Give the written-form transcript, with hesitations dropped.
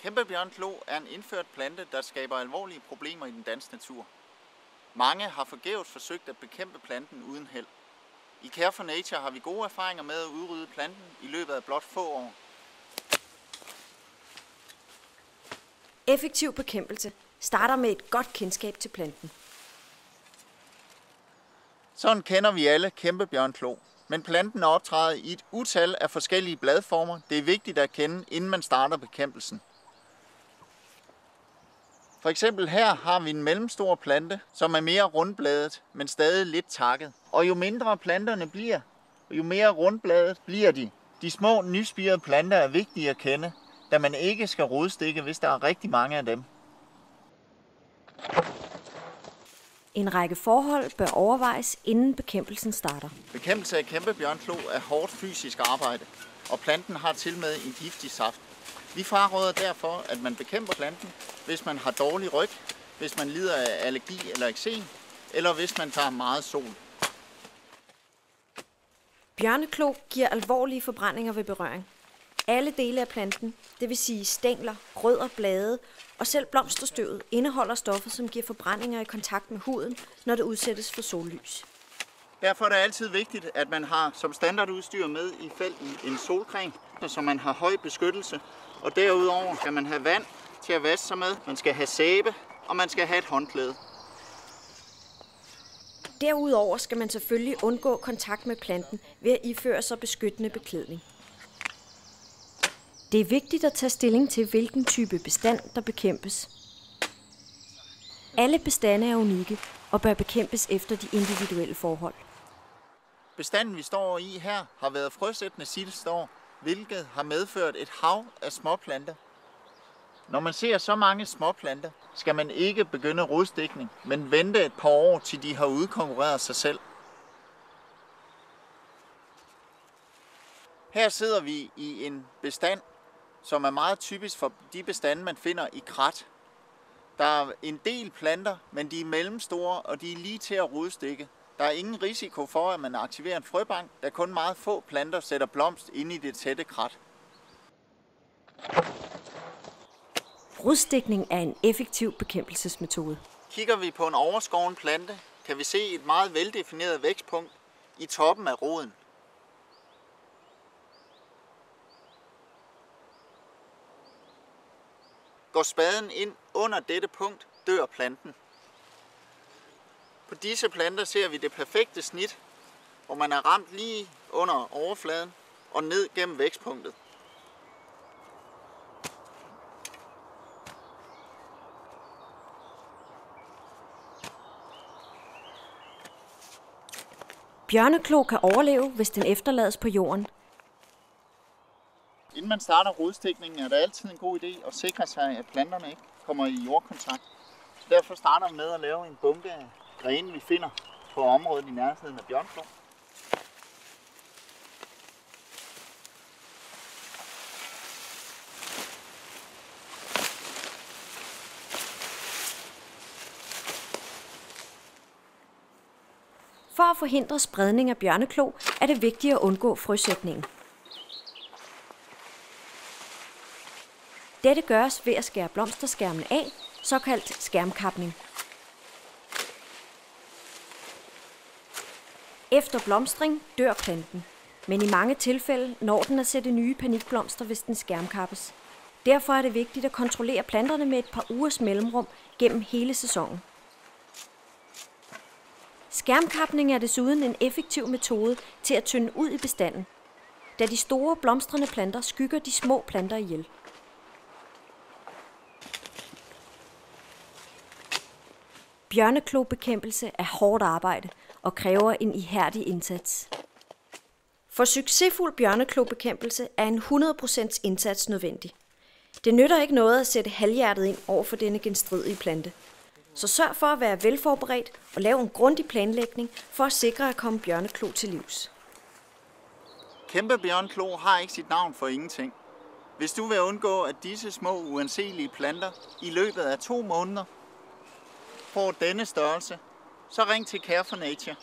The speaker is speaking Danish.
Kæmpebjørneklo er en indført plante, der skaber alvorlige problemer i den danske natur. Mange har forgæves forsøgt at bekæmpe planten uden held. I Care for Nature har vi gode erfaringer med at udrydde planten i løbet af blot få år. Effektiv bekæmpelse starter med et godt kendskab til planten. Sådan kender vi alle kæmpebjørneklo, men planten optræder i et utal af forskellige bladformer. Det er vigtigt at kende, inden man starter bekæmpelsen. For eksempel her har vi en mellemstor plante, som er mere rundbladet, men stadig lidt takket. Og jo mindre planterne bliver, jo mere rundbladet bliver de. De små nyspirede planter er vigtige at kende, da man ikke skal rodstikke, hvis der er rigtig mange af dem. En række forhold bør overvejes, inden bekæmpelsen starter. Bekæmpelse af kæmpebjørneklo er hårdt fysisk arbejde, og planten har til med en giftig saft. Vi fraråder derfor, at man bekæmper planten, hvis man har dårlig ryg, hvis man lider af allergi eller eksem, eller hvis man tager meget sol. Bjørneklo giver alvorlige forbrændinger ved berøring. Alle dele af planten, det vil sige stængler, rødder, blade og selv blomsterstøvet, indeholder stoffet, som giver forbrændinger i kontakt med huden, når det udsættes for sollys. Derfor er det altid vigtigt, at man har som standardudstyr med i felten en solcreme, så man har høj beskyttelse. Og derudover skal man have vand til at vaske sig med, man skal have sæbe, og man skal have et håndklæde. Derudover skal man selvfølgelig undgå kontakt med planten ved at iføre sig beskyttende beklædning. Det er vigtigt at tage stilling til, hvilken type bestand, der bekæmpes. Alle bestande er unikke og bør bekæmpes efter de individuelle forhold. Bestanden, vi står i her, har været frøsættende sidste år, hvilket har medført et hav af småplanter. Når man ser så mange småplanter, skal man ikke begynde rodstikning, men vente et par år, til de har udkonkurreret sig selv. Her sidder vi i en bestand, som er meget typisk for de bestande, man finder i krat. Der er en del planter, men de er mellemstore, og de er lige til at rodstikke. Der er ingen risiko for, at man aktiverer en frøbank, da kun meget få planter sætter blomst inde i det tætte krat. Rodstikning er en effektiv bekæmpelsesmetode. Kigger vi på en overskåren plante, kan vi se et meget veldefineret vækstpunkt i toppen af roden. Går spaden ind under dette punkt, dør planten. På disse planter ser vi det perfekte snit, hvor man er ramt lige under overfladen og ned gennem vækstpunktet. Bjørneklo kan overleve, hvis den efterlades på jorden. Inden man starter rodstikningen, er det altid en god idé at sikre sig, at planterne ikke kommer i jordkontakt. Så derfor starter vi med at lave en bunke af grene, vi finder på området i nærheden af bjørneklo. For at forhindre spredning af bjørneklo, er det vigtigt at undgå frøsætningen. Dette gøres ved at skære blomsterskærmen af, såkaldt skærmkapning. Efter blomstring dør planten, men i mange tilfælde når den at sætte nye panikblomster, hvis den skærmkappes. Derfor er det vigtigt at kontrollere planterne med et par ugers mellemrum gennem hele sæsonen. Skærmkapning er desuden en effektiv metode til at tynde ud i bestanden, da de store blomstrende planter skygger de små planter ihjel. Bjørneklobekæmpelse er hårdt arbejde og kræver en ihærdig indsats. For succesfuld bjørneklobekæmpelse er en 100% indsats nødvendig. Det nytter ikke noget at sætte halvhjertet ind over for denne genstridige plante. Så sørg for at være velforberedt og lave en grundig planlægning for at sikre at komme bjørneklo til livs. Kæmpebjørneklo har ikke sit navn for ingenting. Hvis du vil undgå, at disse små uanselige planter i løbet af 2 måneder får denne størrelse, så ring til Care for Nature.